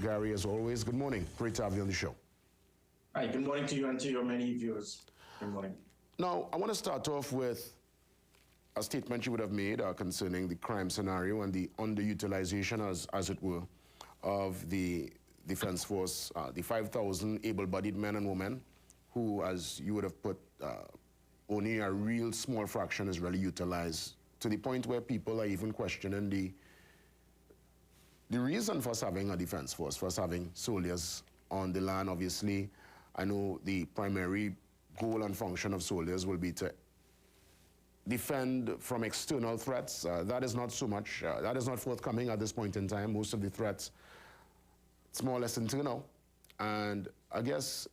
Gary, as always, good morning. Great to have you on the show. Hi, good morning to you and to your many viewers. Good morning. Now, I want to start off with a statement you would have made concerning the crime scenario and the underutilization, as it were, of the Defense Force, the 5,000 able-bodied men and women who, as you would have put, only a real small fraction is really utilized, to the point where people are even questioning the reason for us having a defense force, for us having soldiers on the land. Obviously, I know the primary goal and function of soldiers will be to defend from external threats. That is not so much, that is not forthcoming at this point in time. Most of the threats, it's more or less internal. And I guess,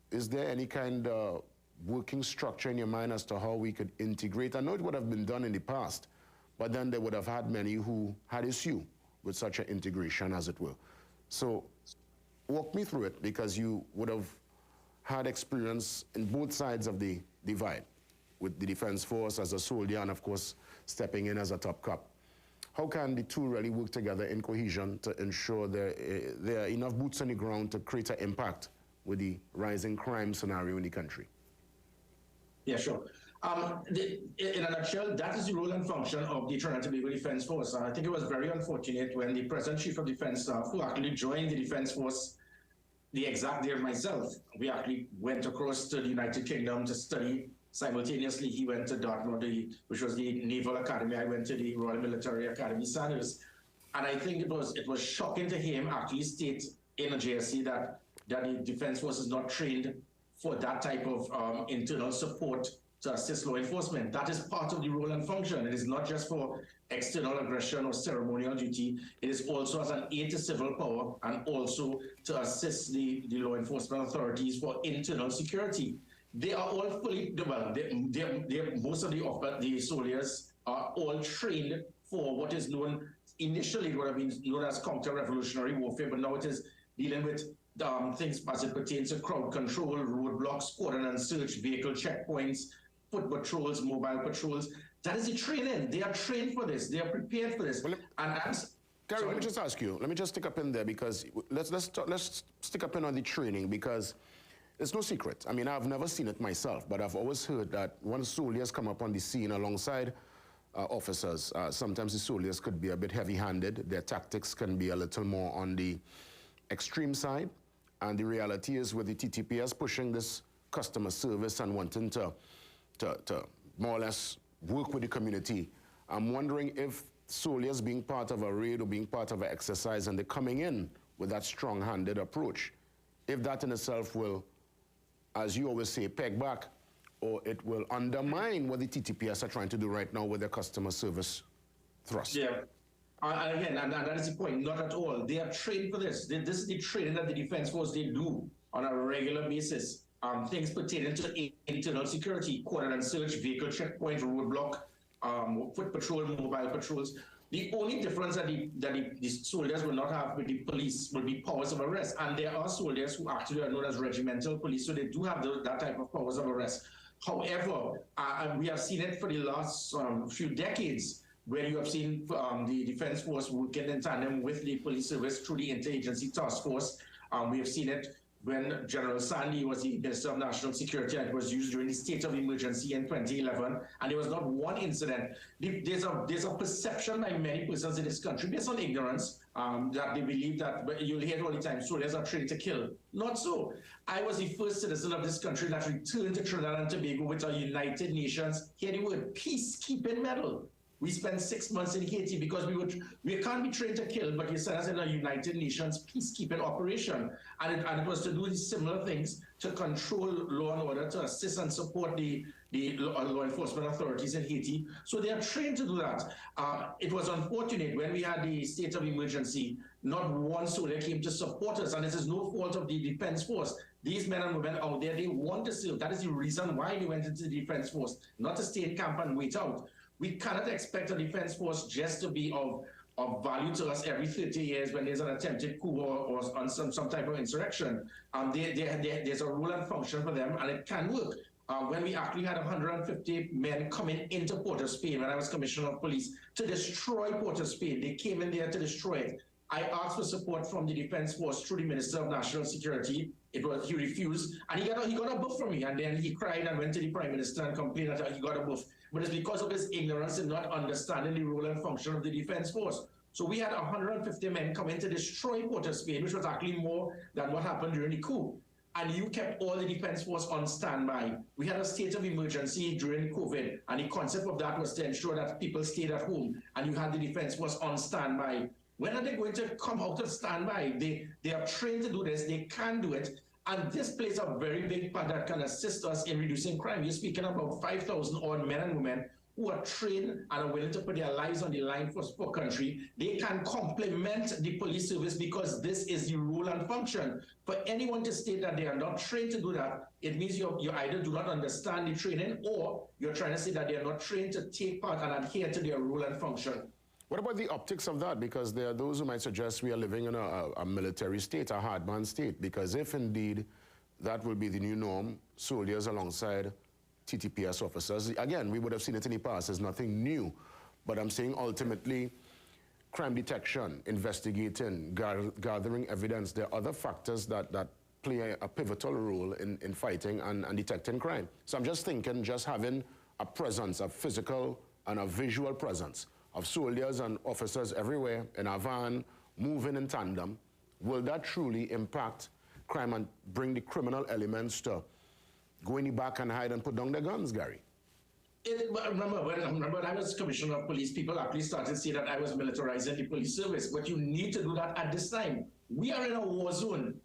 is there any kind of working structure in your mind as to how we could integrate? I know it would have been done in the past, but then they would have had many who had issue with such an integration, as it were. So walk me through it, because you would have had experience in both sides of the divide, with the Defense Force as a soldier and, of course, stepping in as a top cop. How can the two really work together in cohesion to ensure there are enough boots on the ground to create an impact with the rising crime scenario in the country? Yeah, sure. In a nutshell, that is the role and function of the Trinidad and Tobago Defense Force. I think it was very unfortunate when the President Chief of Defense Staff, who actually joined the Defense Force the exact day of myself, we actually went across to the United Kingdom to study. Simultaneously, he went to Dartmouth, which was the Naval Academy. I went to the Royal Military Academy, Sandhurst. And I think it was shocking to hear him actually state in a JSC that the Defense Force is not trained for that type of internal support to assist law enforcement. That is part of the role and function. It is not just for external aggression or ceremonial duty. It is also as an aid to civil power and also to assist the law enforcement authorities for internal security. They are all fully, well, most of the soldiers are all trained for what is known, initially it would have been known as counter-revolutionary warfare, but now it is dealing with things as it pertains to crowd control, roadblocks, cordon and search, vehicle checkpoints, foot patrols, mobile patrols. That is the training. They are trained for this. They are prepared for this. Well, Gary, let me just ask you. Let me just stick up in there, because let's stick up in on the training, because it's no secret. I mean, I've never seen it myself, but I've always heard that once soldiers come up on the scene alongside officers, sometimes the soldiers could be a bit heavy-handed. Their tactics can be a little more on the extreme side. And the reality is, with the TTPS pushing this customer service and wanting to more or less work with the community, I'm wondering if soldiers being part of a raid or being part of an exercise and they're coming in with that strong-handed approach, if that in itself will, as you always say, peg back, or it will undermine what the TTPS are trying to do right now with their customer service thrust. Yeah. And again, and that is the point, not at all. They are trained for this. This is the training that the Defense Force, they do on a regular basis. Things pertaining to internal security, cordon and search, vehicle checkpoint, roadblock, foot patrol, mobile patrols. The only difference that the soldiers will not have with the police will be powers of arrest. And there are soldiers who actually are known as regimental police, so they do have that type of powers of arrest. However, we have seen it for the last few decades, where you have seen the Defense Force working in tandem with the police service through the Interagency Task Force. We have seen it when General Sandy was the Minister of National Security, and it was used during the state of emergency in 2011, and there was not one incident. There's a perception by many persons in this country, based on ignorance, that they believe that, you'll hear it all the time, soldiers are trained to kill. Not so. I was the first citizen of this country that returned to Trinidad and Tobago with a United Nations, hear the word, peacekeeping medal. We spent 6 months in Haiti because we can't be trained to kill, but you sent us in a United Nations peacekeeping operation. And it was to do these similar things, to control law and order, to assist and support the law enforcement authorities in Haiti. So they are trained to do that. It was unfortunate when we had the state of emergency, not one soldier came to support us, and this is no fault of the Defense Force. These men and women out there, they want to serve. That is the reason why they went into the Defense Force, not to stay in camp and wait out. We cannot expect a Defense Force just to be of value to us every 30 years when there's an attempted coup or on some type of insurrection. There's a role and function for them, and it can work. When we actually had 150 men coming into Port of Spain when I was Commissioner of Police to destroy Port of Spain, they came in there to destroy it. I asked for support from the Defense Force through the Minister of National Security. He refused, and he got a buff from me, and then he cried and went to the Prime Minister and complained that he got a buff. But it's because of his ignorance and not understanding the role and function of the Defense Force. So we had 150 men come in to destroy Port of Spain, which was actually more than what happened during the coup. And you kept all the Defense Force on standby. We had a state of emergency during COVID, and the concept of that was to ensure that people stayed at home, and you had the Defense Force on standby. When are they going to come out of standby? They are trained to do this, they can do it, and this plays a very big part that can assist us in reducing crime. You're speaking about 5,000 odd men and women who are trained and are willing to put their lives on the line for country. They can complement the police service because this is the role and function. For anyone to state that they are not trained to do that, it means you either do not understand the training, or you're trying to say that they are not trained to take part and adhere to their role and function. What about the optics of that? Because there are those who might suggest we are living in a military state, a hardman state, because if indeed that will be the new norm, soldiers alongside TTPS officers. Again, we would have seen it in the past. There's nothing new. But I'm saying ultimately, crime detection, investigating, gathering evidence, there are other factors that play a pivotal role in fighting and detecting crime. So I'm just thinking, just having a presence, a physical and a visual presence of soldiers and officers everywhere in a van, moving in tandem, will that truly impact crime and bring the criminal elements to go in the back and hide and put down their guns, Gary? Remember, when I was commissioner of police, people actually started to say that I was militarizing the police service. But you need to do that at this time. We are in a war zone.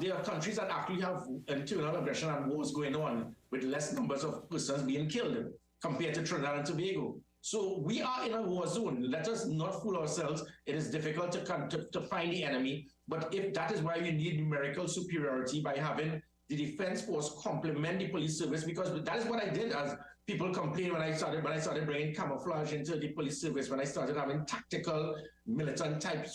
There are countries that actually have internal aggression and wars going on with less numbers of persons being killed compared to Trinidad and Tobago. So we are in a war zone. Let us not fool ourselves. It is difficult to find the enemy. But if that is why we need numerical superiority by having the Defense Force complement the police service, because that is what I did. As people complain when I started bringing camouflage into the police service, when I started having tactical militant type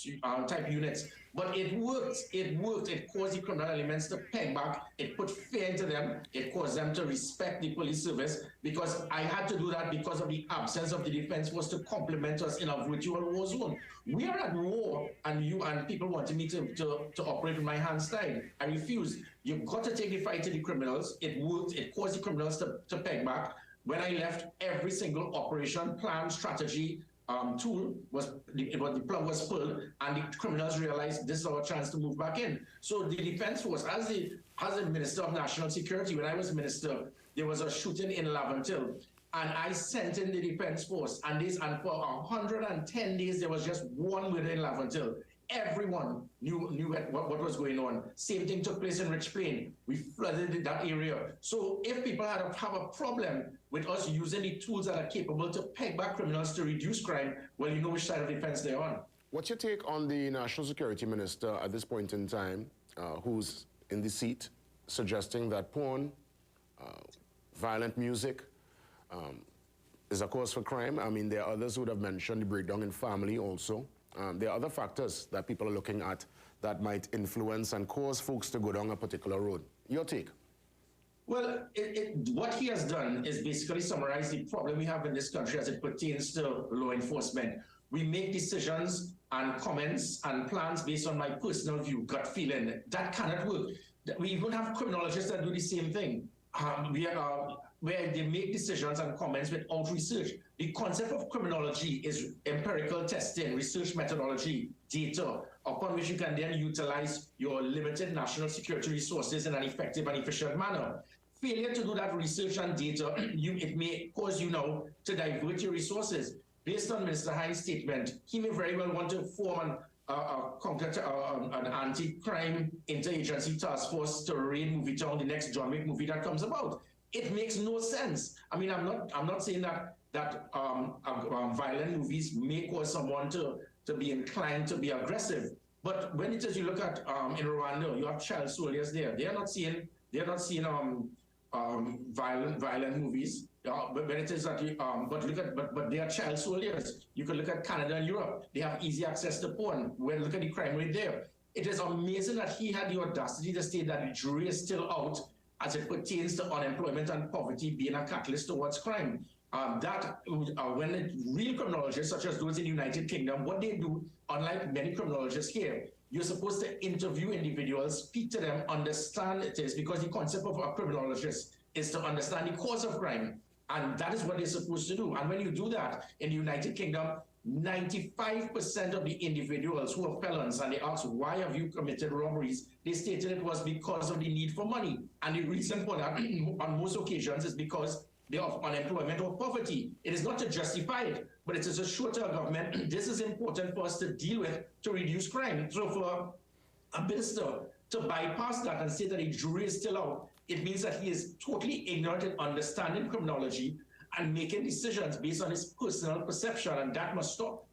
units. But it worked. It caused the criminal elements to peg back. It put fear into them. It caused them to respect the police service, because I had to do that because of the absence of the Defense Force to complement us in a virtual war zone. We are at war, and people wanted me to operate with my hands tied. I refused. You've got to take the fight to the criminals. It worked. It caused the criminals to peg back. When I left, every single operation, plan, strategy, tool the plug was pulled, and the criminals realized this is our chance to move back in. So the Defense Force, as the Minister of National Security, when I was minister, there was a shooting in Lavantil, and I sent in the Defense Force, and for 110 days there was just one murder in Lavantil. Everyone knew what was going on. Same thing took place in Rich Plain. We flooded that area. So if people have a problem with us using the tools that are capable to peg back criminals to reduce crime, well, you know which side of the fence they're on. What's your take on the National Security Minister at this point in time, who's in the seat, suggesting that porn, violent music, is a cause for crime? I mean, there are others who would have mentioned the breakdown in family also. There are other factors that people are looking at that might influence and cause folks to go down a particular road. Your take? Well, what he has done is basically summarize the problem we have in this country as it pertains to law enforcement. We make decisions and comments and plans based on my personal view, gut feeling. That cannot work. We even have criminologists that do the same thing. Where they make decisions and comments without research. The concept of criminology is empirical testing, research methodology, data, upon which you can then utilize your limited national security resources in an effective and efficient manner. Failure to do that research and data, it may cause you now to divert your resources. Based on Mr. Hines' statement, he may very well want to form an anti-crime interagency task force to raid Movie Town, the next John Wick movie that comes about. It makes no sense. I mean, I'm not saying that violent movies may cause someone to be inclined to be aggressive. But when it is, you look at in Rwanda, you have child soldiers there. They are not seeing violent movies. But when it is that but they are child soldiers. You can look at Canada and Europe. They have easy access to porn. When look at the crime rate there. It is amazing that he had the audacity to state that the jury is still out as it pertains to unemployment and poverty being a catalyst towards crime. When real criminologists, such as those in the United Kingdom, what they do, unlike many criminologists here, you're supposed to interview individuals, speak to them, understand it is, because the concept of a criminologist is to understand the cause of crime. And that is what they're supposed to do. And when you do that in the United Kingdom, 95% of the individuals who are felons, and they ask, why have you committed robberies? They stated it was because of the need for money. And the reason for that, on most occasions, is because they have unemployment or poverty. It is not to justify it, but it is to show to our government, this is important for us to deal with to reduce crime. So for a minister to bypass that and say that a jury is still out, it means that he is totally ignorant in understanding criminology and making decisions based on his personal perception, and that must stop.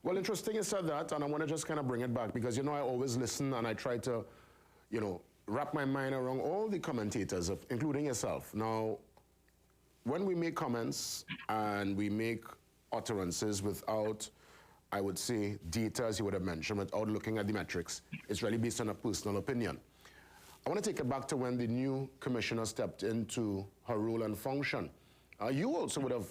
Well, interesting you said that, and I want to just kind of bring it back because, you know, I always listen and I try to, you know, wrap my mind around all the commentators, including yourself. Now, when we make comments and we make utterances without, I would say, data, as you would have mentioned, without looking at the metrics, it's really based on a personal opinion. I want to take it back to when the new commissioner stepped into her role and function. You also would have,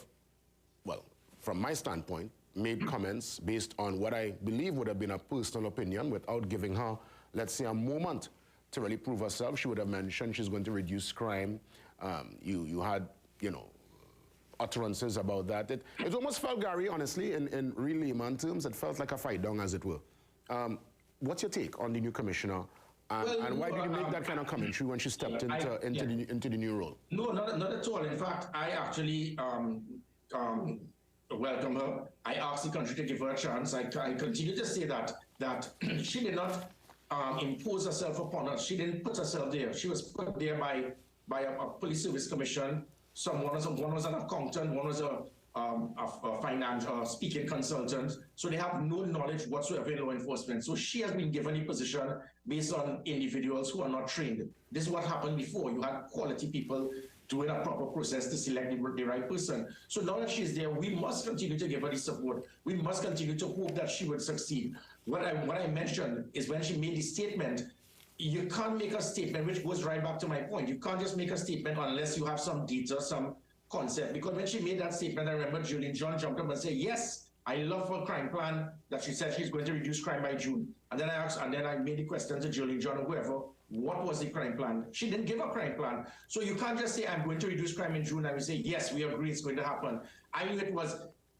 well, from my standpoint, made comments based on what I believe would have been a personal opinion without giving her, let's say, a moment to really prove herself. She would have mentioned she's going to reduce crime. You had, you know, utterances about that. It almost felt, Gary, honestly, in real layman terms, it felt like a fight down, as it were. What's your take on the new commissioner? And why did you make that kind of commentary when she stepped into the new role? No, not at all. In fact, I actually welcome her. I asked the country to give her a chance. I continue to say that she did not impose herself upon us. She didn't put herself there. She was put there by a police service commission. One was an accountant, one was a financial speaking consultant. So they have no knowledge whatsoever in law enforcement. So she has been given a position based on individuals who are not trained. This is what happened before. You had quality people doing a proper process to select the right person. So now that she's there, we must continue to give her the support. We must continue to hope that she would succeed. What I mentioned is when she made the statement, you can't make a statement, which goes right back to my point. You can't just make a statement unless you have some data, some concept. Because when she made that statement, I remember Julian John jumped up and said, yes, I love her crime plan that she said she's going to reduce crime by June. And then I made the question to Julian John or whoever, what was the crime plan? She didn't give a crime plan. So you can't just say, I'm going to reduce crime in June, and we say, yes, we agree it's going to happen. I knew it was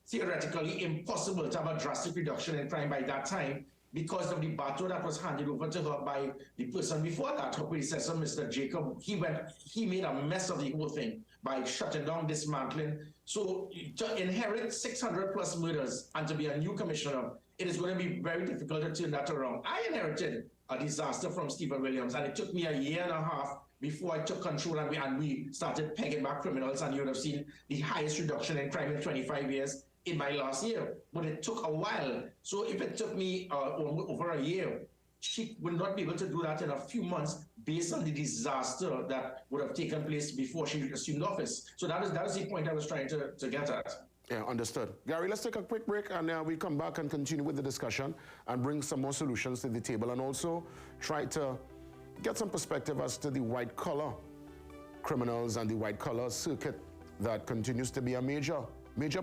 theoretically impossible to have a drastic reduction in crime by that time because of the baton that was handed over to her by the person before that, her predecessor, Mr. Jacob. He made a mess of the whole thing by shutting down, dismantling. So to inherit 600 plus murders and to be a new commissioner, it is going to be very difficult to turn that around. I inherited a disaster from Stephen Williams, and it took me a year and a half before I took control and we started pegging back criminals, and you would have seen the highest reduction in crime in 25 years in my last year. But it took a while. So if it took me over a year, she would not be able to do that in a few months based on the disaster that would have taken place before she assumed office. So that is the point I was trying to get at. Yeah, understood. Gary, let's take a quick break and we'll come back and continue with the discussion and bring some more solutions to the table and also try to get some perspective as to the white-collar criminals and the white-collar circuit that continues to be a major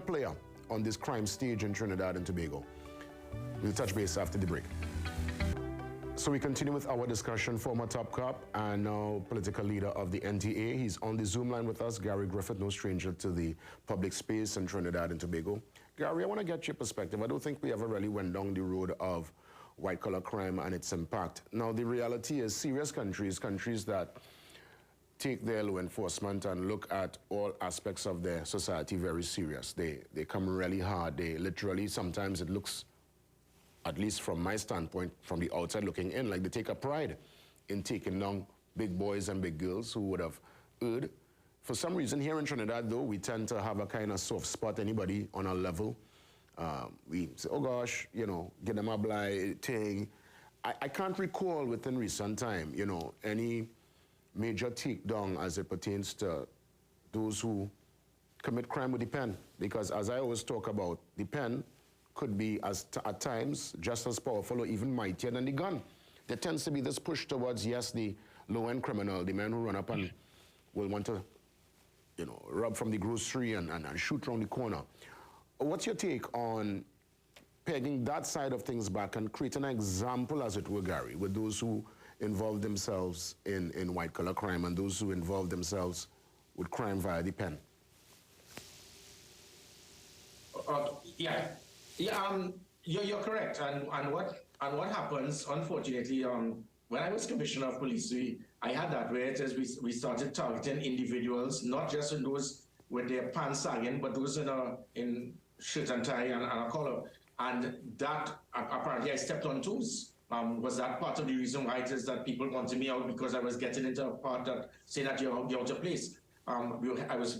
player on this crime stage in Trinidad and Tobago. We'll touch base after the break. So we continue with our discussion. Former top cop and now political leader of the NTA. He's on the Zoom line with us, Gary Griffith, no stranger to the public space in Trinidad and Tobago. Gary, I want to get your perspective. I don't think we ever really went down the road of white-collar crime and its impact. Now, the reality is serious countries that take their law enforcement and look at all aspects of their society very serious. They come really hard. They literally, sometimes it looks, at least from my standpoint, from the outside looking in, like they take a pride in taking down big boys and big girls who would have erred. For some reason here in Trinidad, though, we tend to have a kind of soft spot. Anybody on our level, we say, oh gosh, you know, get them a blind thing. I can't recall within recent time, you know, any major takedown as it pertains to those who commit crime with the pen. Because as I always talk about, the pen could be at times just as powerful or even mightier than the gun. There tends to be this push towards, yes, the low-end criminal, the man who run up and will want to rob from the grocery and shoot around the corner. What's your take on pegging that side of things back and creating an example, as it were, Gary, with those who involve themselves in white-collar crime and those who involve themselves with crime via the pen? You're correct. And what happens, unfortunately, when I was commissioner of police, I had that where it is we started targeting individuals, not just those with their pants sagging, but those in shirt and tie and a collar. And that, apparently, I stepped on toes. Was that part of the reason why it is that people wanted me out, because I was getting into a part that saying that you're out of place? We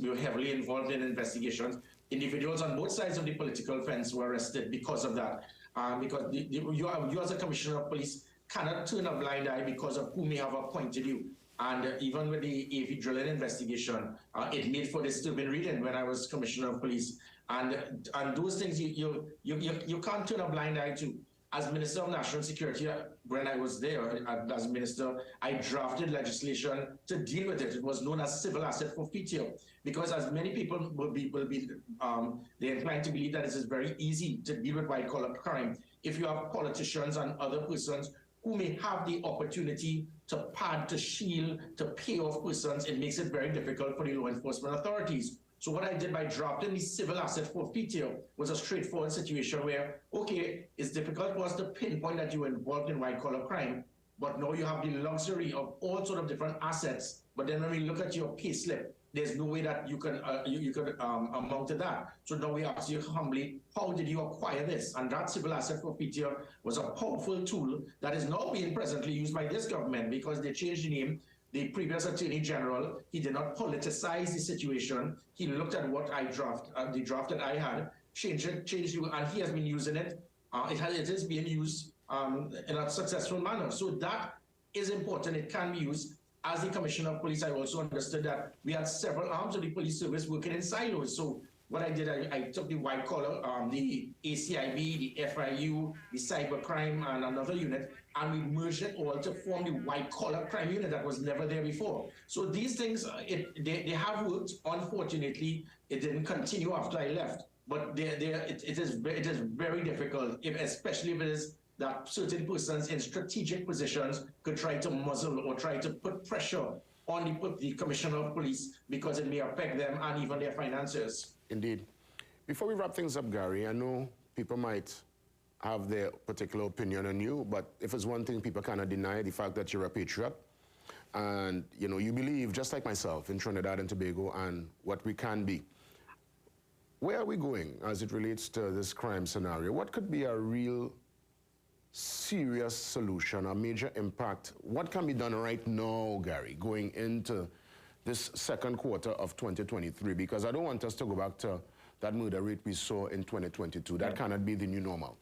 were heavily involved in investigations. Individuals on both sides of the political fence were arrested because of that. Because you as a commissioner of police cannot turn a blind eye because of who may have appointed you. And even with the AV drilling investigation, it made for disturbing reading when I was commissioner of police. And those things you can't turn a blind eye to. As Minister of National Security, when I was there as minister, I drafted legislation to deal with it. It was known as civil asset forfeiture, because as many people they're inclined to believe that it is very easy to deal with white-collar crime. If you have politicians and other persons who may have the opportunity to pad, to shield, to pay off persons, it makes it very difficult for the law enforcement authorities. So what I did by drafting the civil asset forfeiture was a straightforward situation where, okay, it's difficult for us to pinpoint that you were involved in white-collar crime, but now you have the luxury of all sort of different assets. But then when we look at your pay slip, there's no way that you can amount to that. So now we ask you humbly, how did you acquire this? And that civil asset forfeiture was a powerful tool that is now being presently used by this government, because they changed the name. The previous Attorney General, he did not politicize the situation. He looked at what I the draft that I had, changed it, and he has been using it. It is being used in a successful manner. So that is important. It can be used. As the Commissioner of Police, I also understood that we had several arms of the police service working in silos. So what I did, I took the white collar, the ACIB, the FIU, the cybercrime, and another unit, and we merged it all to form the white collar crime unit that was never there before. So these things, they have worked. Unfortunately, it didn't continue after I left. But it is very difficult, especially if it is that certain persons in strategic positions could try to muzzle or try to put pressure on the Commissioner of Police, because it may affect them and even their finances. Indeed. Before we wrap things up, Gary, I know people might have their particular opinion on you, but if it's one thing people cannot deny, the fact that you're a patriot, and you believe, just like myself, in Trinidad and Tobago and what we can be. Where are we going as it relates to this crime scenario? What could be a real serious solution, a major impact? What can be done right now, Gary, going into this second quarter of 2023? Because I don't want us to go back to that murder rate we saw in 2022. That cannot be the new normal.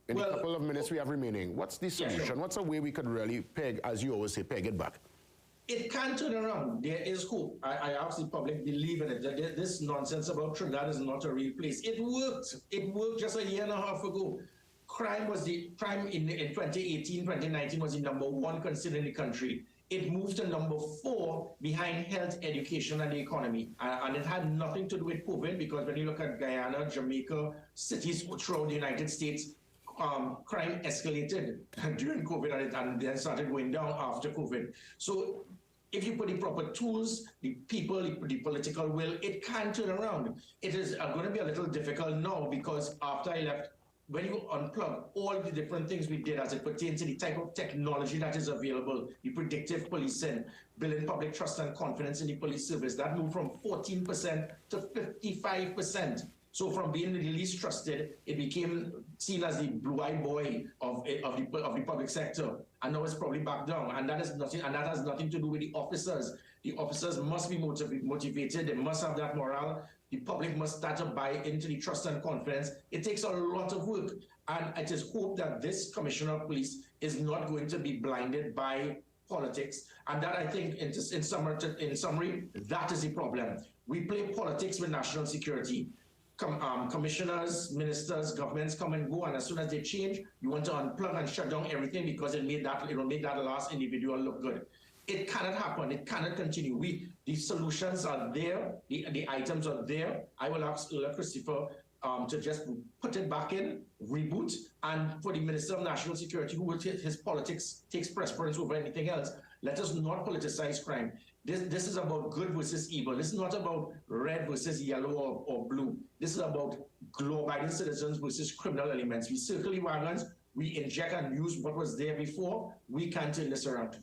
In the couple of minutes we have remaining, what's the solution? Yeah, sure. What's a way we could really peg, as you always say, peg it back? It can turn around. There is hope. I ask the public believe in it. That this nonsense about Trinidad is not a real place. It worked. It worked just a year and a half ago. Crime in 2018, 2019 was the #1 concern in the country. It moved to #4 behind health, education, and the economy. And it had nothing to do with COVID, because when you look at Guyana, Jamaica, cities throughout the United States, crime escalated during COVID and then started going down after COVID. So if you put the proper tools, the people, the political will, it can turn around. It is going to be a little difficult now, because after I left, when you unplug all the different things we did as it pertains to the type of technology that is available, the predictive policing, building public trust and confidence in the police service, that moved from 14% to 55%. So from being the least trusted, it became seen as the blue-eyed boy of the public sector, and now it's probably back down. And that is nothing. And that has nothing to do with the officers. The officers must be motivated. They must have that morale. The public must start to buy into the trust and confidence. It takes a lot of work, and it is hoped that this Commissioner of Police is not going to be blinded by politics. And that, I think, in summary, that is the problem. We play politics with national security. Commissioners, ministers, governments come and go, and as soon as they change, you want to unplug and shut down everything because it will make that last individual look good. It cannot happen. It cannot continue. The solutions are there. The items are there. I will ask Christopher to just put it back in, reboot, and for the Minister of National Security, who will his politics takes precedence over anything else, let us not politicize crime. This is about good versus evil. This is not about red versus yellow or blue. This is about law-abiding citizens versus criminal elements. We circle the wagons, we inject and use what was there before. We can't turn this around.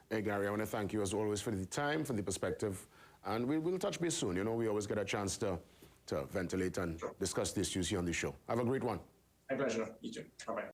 Hey, Gary, I want to thank you as always for the time, for the perspective, and we'll touch base soon. You know, we always get a chance to ventilate and discuss the issues here on the show. Have a great one. My pleasure. You too. Bye-bye.